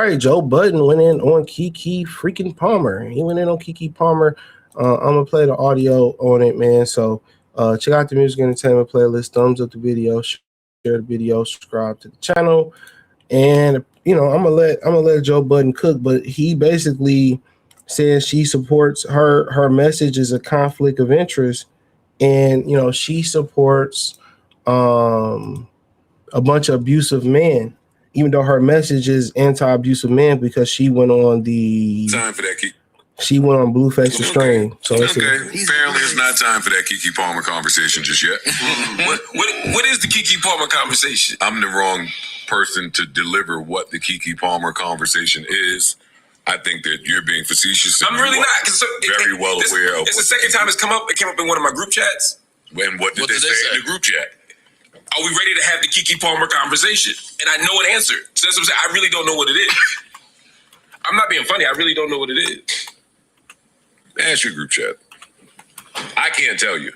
right, Joe Budden went in on Keke freaking Palmer. He went in on Keke Palmer. I'm gonna play the audio on it, man. So check out the music entertainment playlist. Thumbs up the video, share the video, subscribe to the channel, and I'm gonna let Joe Budden cook. But he basically says she supports her message is a conflict of interest, and she supports a bunch of abusive men, even though her message is anti-abusive men because she went on the time for that, Keke. She went on Blueface the Stream. So apparently it's not time for that Keke Palmer conversation just yet. What is the Keke Palmer conversation? I'm the wrong person to deliver what the Keke Palmer conversation is. I think that you're being facetious. I'm really not. Very well aware of. It's the second time it's come up. It came up in one of my group chats. And what did they say in the group chat? Are we ready to have the Keke Palmer conversation? And I know an answer. So that's what I'm saying. I really don't know what it is. I'm not being funny. I really don't know what it is. Ask your group chat. I can't tell you.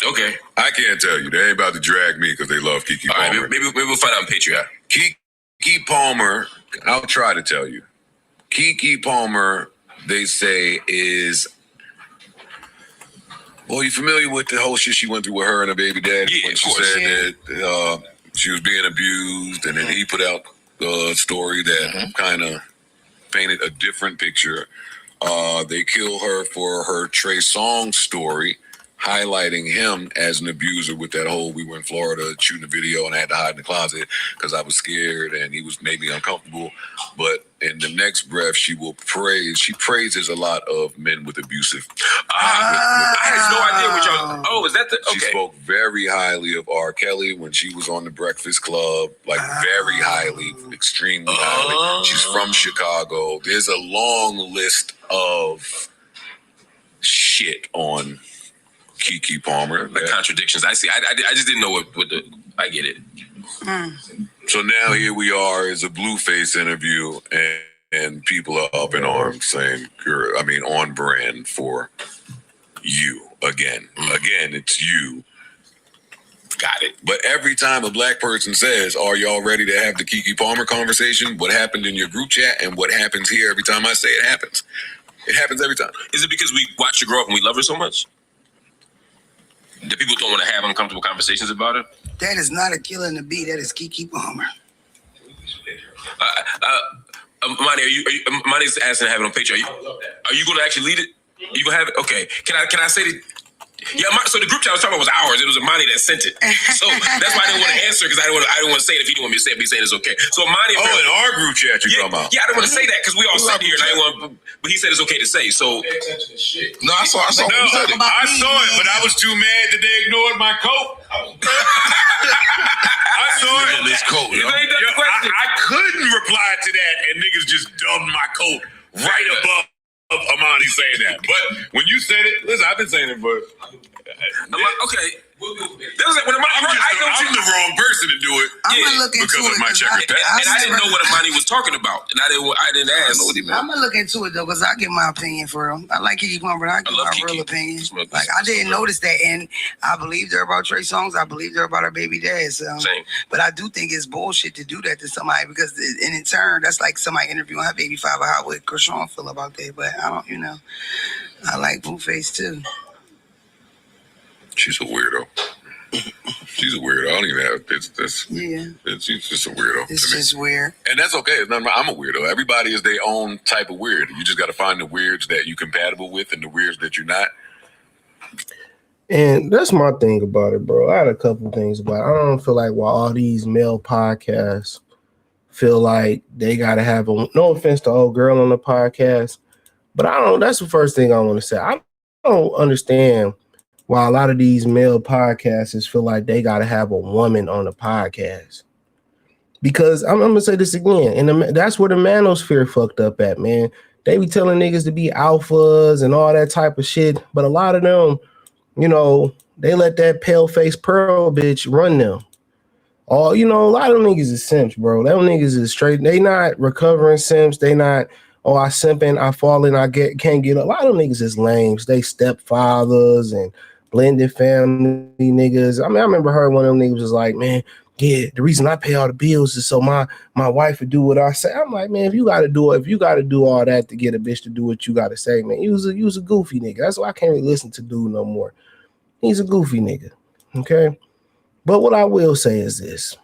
Okay. I can't tell you. They ain't about to drag me because they love Keke Palmer. All right, maybe we'll find out on Patreon. Keke Palmer, I'll try to tell you. Keke Palmer, they say, is... Well, you familiar with the whole shit she went through with her and her baby daddy? Yeah, when of she course. said that she was being abused, and then he put out a story that kind of painted a different picture. They kill her for her Trey Songz story, highlighting him as an abuser with that whole, we were in Florida shooting a video and I had to hide in the closet because I was scared and he made me uncomfortable. But in the next breath, she praises a lot of men with abusive. I had no idea what y'all. Oh, is that the? Okay. She spoke very highly of R. Kelly when she was on the Breakfast Club, very highly, extremely highly. She's from Chicago. There's a long list of shit on Keke Palmer. Like contradictions. I see. I just didn't know what the. I get it. So now here we are is a Blueface interview, and people are up in arms saying, on brand for you again. Again, it's you. Got it. But every time a black person says, are y'all ready to have the Keke Palmer conversation? What happened in your group chat and what happens here every time I say it happens. It happens every time. Is it because we watch her grow up and we love her so much? That people don't want to have uncomfortable conversations about her? That is not a killer in the beat. That is Keke Palmer. Monty, Monty's asking to have it on Patreon. Are you going to actually lead it? You going to have it? Okay. Can I say that? Yeah, so the group chat I was talking about was ours. It was Monty that sent it. So that's why I didn't want to answer because I didn't want to say it if he didn't want me to say it. Be saying it's okay. So Monty. In our group chat you talking about? Yeah, I didn't want to say that because we all sat here and I didn't want. But he said it's okay to say. So. No, I saw it. But I was too mad that they ignored my coat. I saw it. This coat. I couldn't reply to that, and niggas just dumped my coat right above Amani saying that. But when you said it, listen, I've been saying it, but I'm like, okay. I'm the wrong person to do it. I'm gonna look into because it of my checker. And I didn't know what Amani was talking about, and I didn't ask. I'm gonna look into it though, because I give my opinion for real. I like Keke Palmer, but I give my real opinion. Like I didn't notice that, and I believed her about Trey Songz. I believed her about her baby dad. So. Same. But I do think it's bullshit to do that to somebody because, in turn, that's like somebody interviewing her baby father. How would Krishan feel about that? But I don't, I like Blueface too. She's a weirdo. She's a weirdo. I don't even have she's just a weirdo. It's just weird. And that's okay. It's not, I'm a weirdo. Everybody is their own type of weird. You just got to find the weirds that you're compatible with and the weirds that you're not. And that's my thing about it, bro. I had a couple things about it. I don't feel like while all these male podcasts feel like they got to have no offense to old girl on the podcast, but that's the first thing I want to say. I don't understand why a lot of these male podcasters feel like they got to have a woman on the podcast. Because I'm going to say this again, and that's where the manosphere fucked up at, man. They be telling niggas to be alphas and all that type of shit, but a lot of them, they let that pale face pearl bitch run them. A lot of them niggas is simps, bro. Them niggas is straight. They not recovering simps. They not, I simping, I falling, can't get up. A lot of them niggas is lames. They stepfathers and blended family niggas. I mean, I remember heard one of them niggas was like, man, yeah, the reason I pay all the bills is so my wife would do what I say. I'm like, man, if you gotta do all that to get a bitch to do what you gotta say, man, you was a goofy nigga. That's why I can't really listen to dude no more. He's a goofy nigga. Okay. But what I will say is this.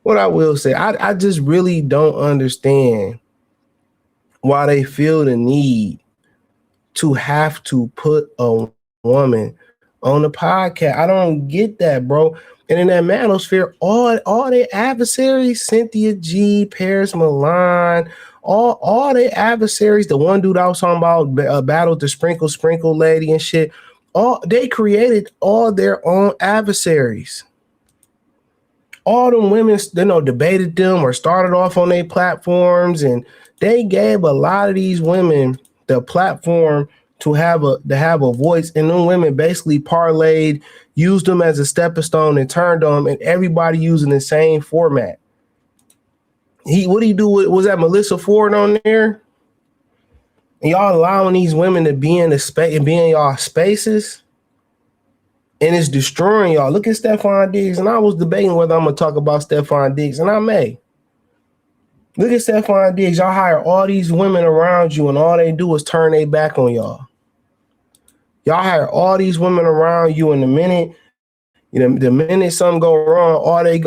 What I will say, I just really don't understand why they feel the need to have to put a woman on the podcast. I don't get that, bro. And in that manosphere, all their adversaries, Cynthia G, Paris Milan, all their adversaries, the one dude I was talking about, battled the sprinkle lady and shit, they created all their own adversaries. All them women, debated them or started off on their platforms, and they gave a lot of these women the platform to have a voice, and them women basically parlayed, used them as a stepping stone, and turned on them, and everybody using the same format. What he do? Was that Melissa Ford on there? And y'all allowing these women to be in the space and be in y'all spaces, and it's destroying y'all. Look at Stephon Diggs, and I was debating whether I'm gonna talk about Stephon Diggs, and I may. Look at Stephon Diggs. Y'all hire all these women around you, and all they do is turn their back on y'all. Y'all hire all these women around you, and the minute something go wrong, all they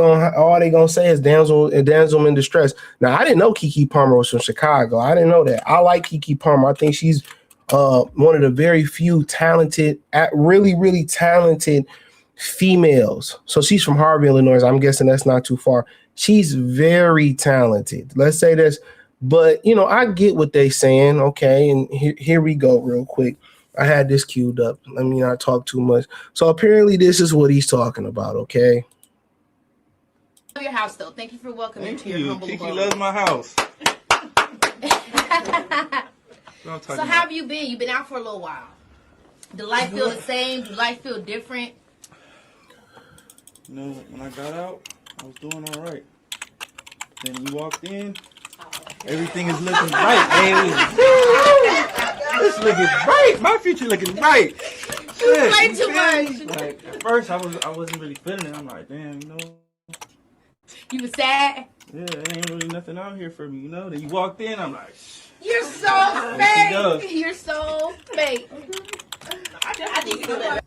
gonna say is damsel in distress. Now, I didn't know Keke Palmer was from Chicago. I didn't know that. I like Keke Palmer. I think she's one of the very few talented, really, really talented females. So she's from Harvey, Illinois. I'm guessing that's not too far. She's very talented. Let's say this, but I get what they saying. Okay, and here we go, real quick. I had this queued up. Let me not talk too much. So apparently, this is what he's talking about. Okay. Love your house, though. Thank you for welcoming me to your humble Keke abode. loves my house. So how have you been? You've been out for a little while. Do life feel the same? Do life feel different? When I got out, I was doing all right. Then you walked in, everything is looking bright, baby. It's looking bright. My future looking bright. You play too much. Like at first, I wasn't really feeling it. I'm like, damn, You was sad? yeah, there ain't really nothing out here for me, Then you walked in, I'm like, You're so fake. You're so fake. I think you do better.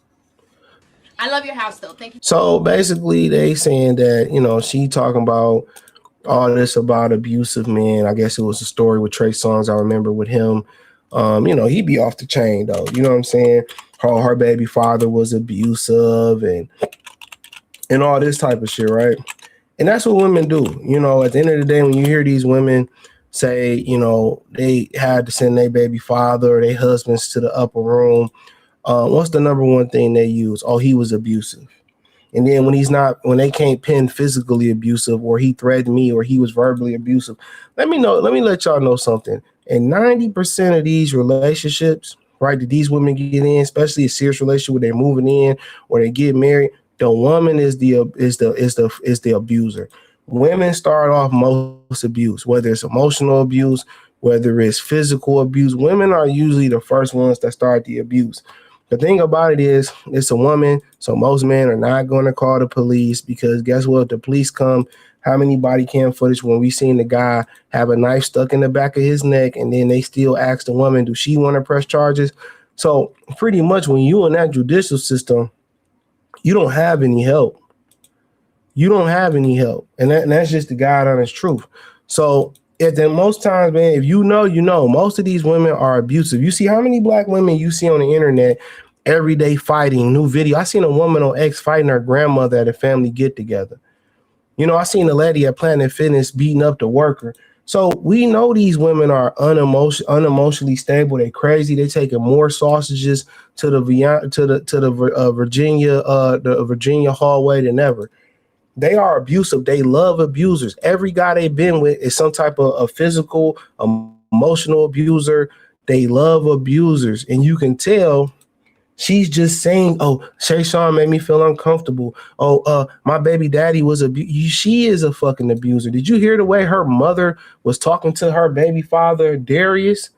I love your house, though. Thank you. So basically, they saying that she talking about all this about abusive men. I guess it was a story with Trey Songz. I remember with him. He be off the chain though. You know what I'm saying? Her baby father was abusive and all this type of shit, right? And that's what women do. At the end of the day, when you hear these women say, they had to send their baby father or their husbands to the upper room, what's the number one thing they use? Oh, he was abusive. And then when they can't pin physically abusive, or he threatened me, or he was verbally abusive, let me let y'all know something. And 90% of these relationships, right, that these women get in, especially a serious relationship where they're moving in or they get married, the woman is the abuser. Women start off most abuse, whether it's emotional abuse, whether it's physical abuse. Women are usually the first ones that start the abuse. The thing about it is, it's a woman, so most men are not going to call the police, because guess what? The police come. How many body cam footage when we seen the guy have a knife stuck in the back of his neck, and then they still ask the woman, do she want to press charges? So pretty much when you in that judicial system, you don't have any help. You don't have any help. And that's just the God honest truth. So most times, man, if you know, most of these women are abusive. You see how many black women you see on the internet every day fighting, new video. I seen a woman on X fighting her grandmother at a family get together. I seen a lady at Planet Fitness beating up the worker. So we know these women are unemotionally stable. They crazy. They taking more sausages to the Virginia hallway than ever. They are abusive. They love abusers. Every guy they've been with is some type of a physical, emotional abuser. They love abusers, and you can tell. She's just saying, oh, Shay Sean made me feel uncomfortable. Oh, my baby daddy was she is a fucking abuser. Did you hear the way her mother was talking to her baby father, Darius?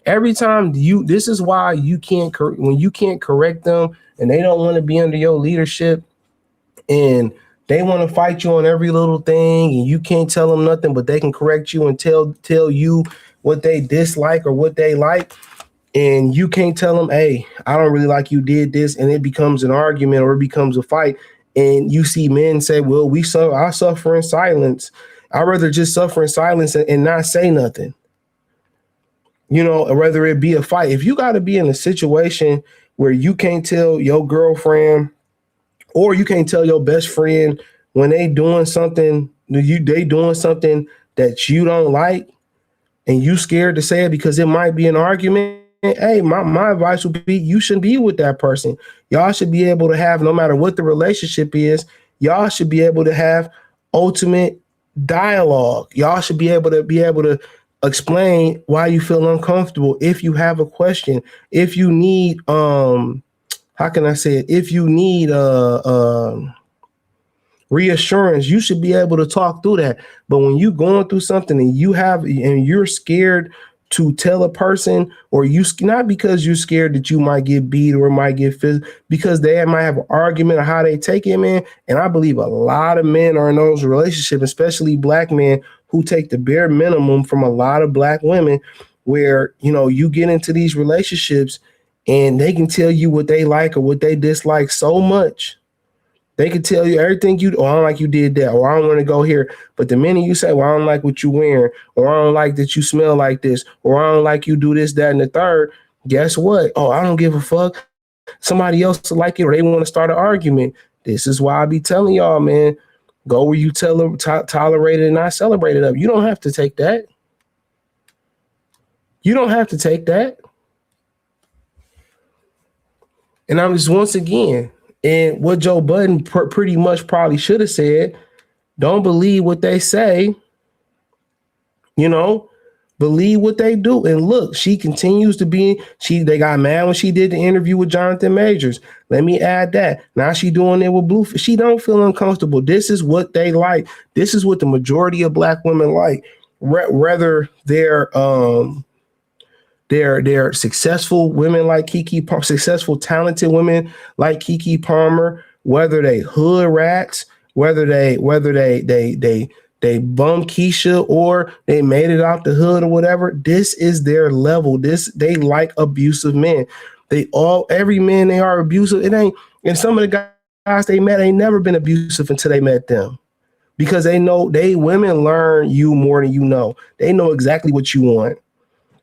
Every time this is why when you can't correct them and they don't want to be under your leadership, and They want to fight you on every little thing, and you can't tell them nothing, but they can correct you and tell you what they dislike or what they like. And you can't tell them, hey, I don't really like you did this, and it becomes an argument or it becomes a fight. And you see men say, well, I suffer in silence. I'd rather just suffer in silence and not say nothing. You know, whether it be a fight. If you got to be in a situation where you can't tell your girlfriend or you can't tell your best friend when they doing something that you don't like, and you scared to say it because it might be an argument. Hey, my advice would be you shouldn't be with that person. Y'all should be able to have, no matter what the relationship is, y'all should be able to have ultimate dialogue. Y'all should be able to explain why you feel uncomfortable. If you have a question, if you need how can I say it? If you need reassurance, you should be able to talk through that. But when you going through something and you're scared to tell a person, or you not because you're scared that you might get beat or might get physical, because they might have an argument of how they take it, man. And I believe a lot of men are in those relationships, especially black men, who take the bare minimum from a lot of black women, where, you know, you get into these relationships and they can tell you what they like or what they dislike so much. They can tell you everything I don't like you did that, or I don't want to go here. But the minute you say, well, I don't like what you're wearing, or I don't like that you smell like this, or I don't like you do this, that, and the third, guess what? Oh, I don't give a fuck. Somebody else will like it, or they want to start an argument. This is why I be telling y'all, man, go where you tolerate it and not celebrate it up. You don't have to take that. You don't have to take that. And I'm just, once again, and what Joe Budden pretty much probably should have said, don't believe what they say, you know, believe what they do. And look, she continues to be, they got mad when she did the interview with Jonathan Majors. Let me add that. Now she doing it with Blueface. She don't feel uncomfortable. This is what they like. This is what the majority of black women like. Whether they're successful women like Keke, successful, talented women like Keke Palmer, whether they hood rats, whether they bum Keisha or they made it out the hood or whatever. This is their level. They like abusive men. Every man they are abusive. It ain't, and some of the guys they met ain't never been abusive until they met them. Because women learn you more than you know. They know exactly what you want.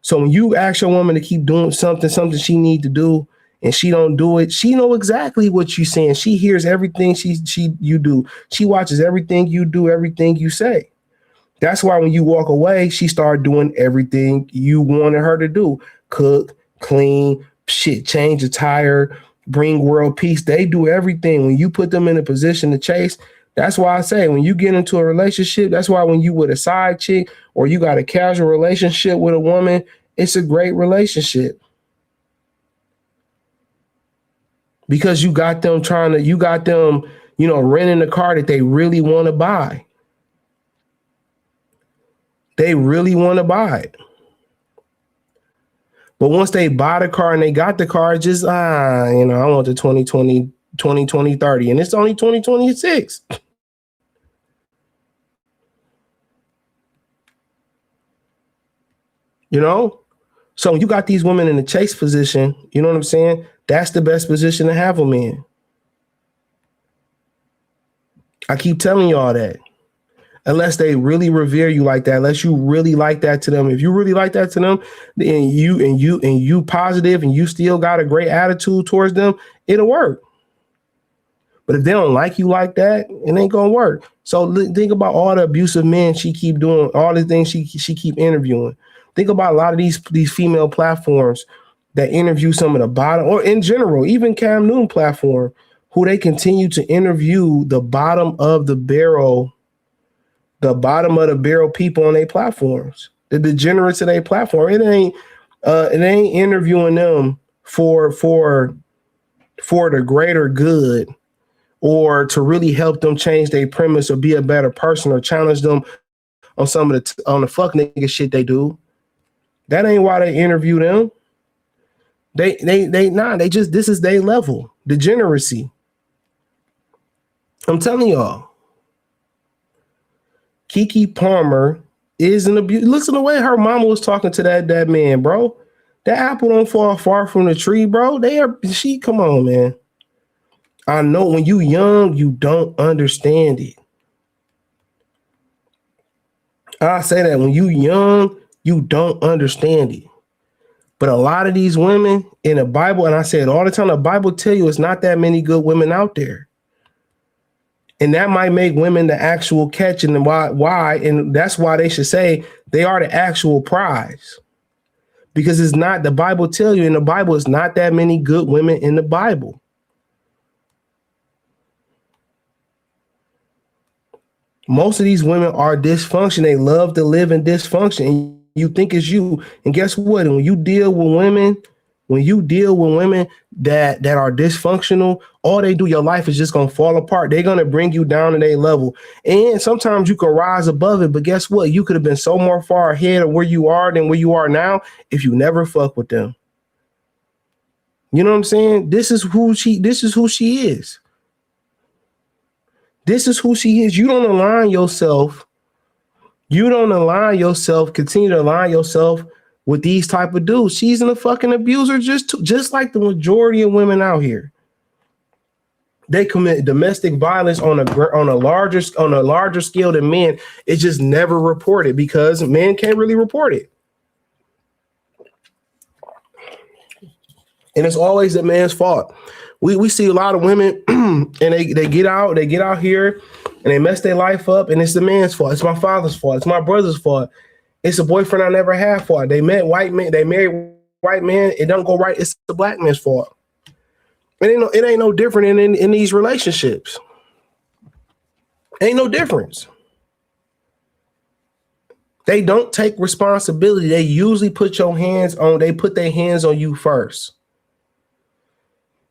So when you ask your woman to keep doing something she need to do, and she don't do it, she know exactly what you saying. She hears everything you do. She watches everything you do, everything you say. That's why when you walk away, she start doing everything you wanted her to do. Cook, clean, shit, change a tire, bring world peace. They do everything. When you put them in a position to chase, that's why I say when you get into a relationship, that's why when you with a side chick or you got a casual relationship with a woman, it's a great relationship. Because you got them, renting a car that they really want to buy. They really want to buy it. But once they buy the car and they got the car, just, I want the 2020-30, and it's only 2026. You know? So when you got these women in the chase position, you know what I'm saying? That's the best position to have them in. I keep telling y'all that. Unless they really revere you like that, unless you really like that to them. If you really like that to them, and you positive and you still got a great attitude towards them, it'll work. But if they don't like you like that, it ain't gonna work. So think about all the abusive men she keep doing, all the things she keep interviewing. Think about a lot of these female platforms that interview some of the bottom, or in general, even Cam Newton platform, who they continue to interview the bottom of the barrel people on their platforms, the degenerates of their platform. It ain't interviewing them for the greater good, or to really help them change their premise or be a better person or challenge them on some of on the fuck nigga shit they do. That ain't why they interview them. They just, this is their level. Degeneracy. I'm telling y'all. Keke Palmer is an abuse. Listen to the way her mama was talking to that man, bro. That apple don't fall far from the tree, bro. Come on, man. I know when you young, you don't understand it. I say that when you young, you don't understand it. But a lot of these women in the Bible, and I say it all the time, the Bible tell you it's not that many good women out there. And that might make women the actual catch, and why, and that's why they should say they are the actual prize. Because it's not, the Bible tell you in the Bible, it's not that many good women in the Bible. Most of these women are dysfunction. They love to live in dysfunction. And you think it's you. And guess what? When you deal with women that are dysfunctional, all they do, your life is just going to fall apart. They're going to bring you down to their level. And sometimes you can rise above it. But guess what? You could have been so more far ahead of where you are than where you are now if you never fuck with them. You know what I'm saying? This is who she is. This is who she is. You don't align yourself. Continue to align yourself with these type of dudes. She's a fucking abuser, just like the majority of women out here. They commit domestic violence on a larger scale than men. It's just never reported because men can't really report it. And it's always the man's fault. We see a lot of women and they get out here and they mess their life up, and it's the man's fault. It's my father's fault. It's my brother's fault. It's a boyfriend I never had fault. They married white man. It don't go right. It's the black man's fault. It ain't no different in these relationships. Ain't no difference. They don't take responsibility. They usually put their hands on you first.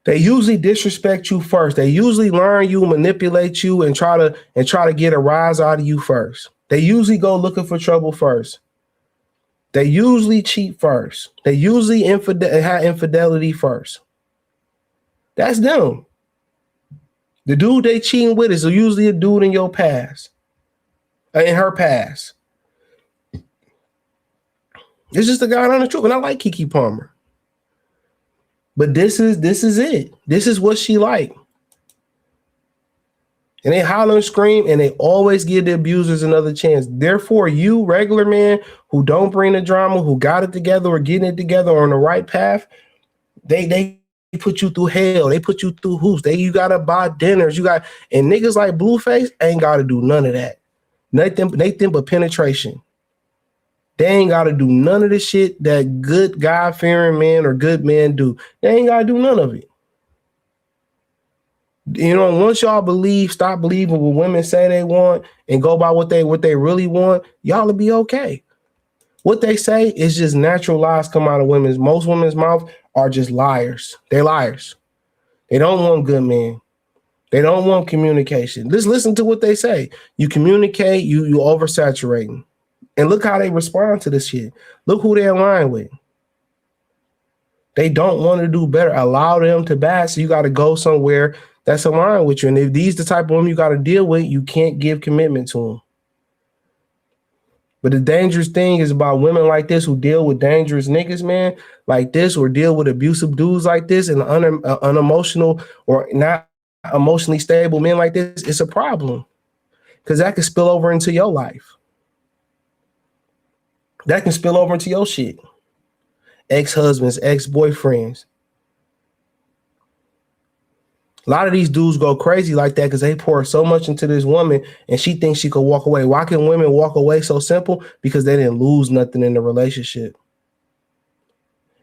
They usually disrespect you first. They usually learn you, manipulate you, and try to get a rise out of you first. They usually go looking for trouble first. They usually cheat first. They usually have infidelity first. That's them. The dude they cheating with is usually a dude in your past, in her past. It's just a guy on the truth, and I like Keke Palmer. But this is it. This is what she like. And they holler and scream, and they always give the abusers another chance. Therefore, you, regular man, who don't bring the drama, who got it together or getting it together on the right path, they put you through hell. They put you through hoops. You got to buy dinners. And niggas like Blueface ain't got to do none of that. Nothing but penetration. They ain't got to do none of the shit that good God-fearing men or good men do. They ain't got to do none of it. You know, once y'all stop believing what women say they want and go by what they really want, y'all will be okay. What they say is just natural lies come out of most women's mouth are just liars. They're liars. They don't want good men. They don't want communication. Just listen to what they say. You communicate, you oversaturating. And look how they respond to this shit. Look who they align with. They don't want to do better. Allow them to bad. So you got to go somewhere that's aligned with you. And if these the type of women you got to deal with, you can't give commitment to them. But the dangerous thing is about women like this who deal with dangerous niggas, man, like this, or deal with abusive dudes like this and unemotional or not emotionally stable men like this. It's a problem because that can spill over into your life. That can spill over into your shit. Ex-husbands, ex-boyfriends. A lot of these dudes go crazy like that because they pour so much into this woman and she thinks she could walk away. Why can women walk away so simple? Because they didn't lose nothing in the relationship.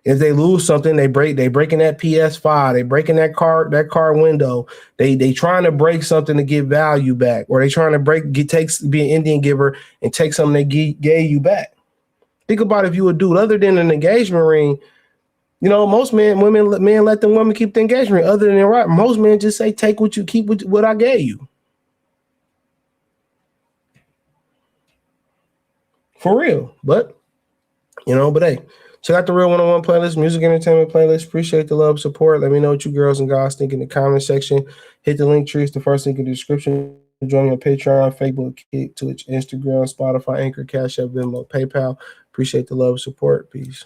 If they lose something, they breaking that PS5, they breaking that car window. They trying to break something to get value back, or they trying to be an Indian giver and take something they gave you back. Think about if you a dude other than an engagement ring. You know, most men let the woman keep the engagement ring. Other than right, most men just say, take what you keep what I gave you. For real. But hey, check out the Real 101 playlist, music entertainment playlist. Appreciate the love, support. Let me know what you girls and guys think in the comment section. Hit the link tree. It's the first link in the description. Join me on Patreon, Facebook, Kick, Twitch, Instagram, Spotify, Anchor, Cash App, Venmo, PayPal. Appreciate the love and support. Peace.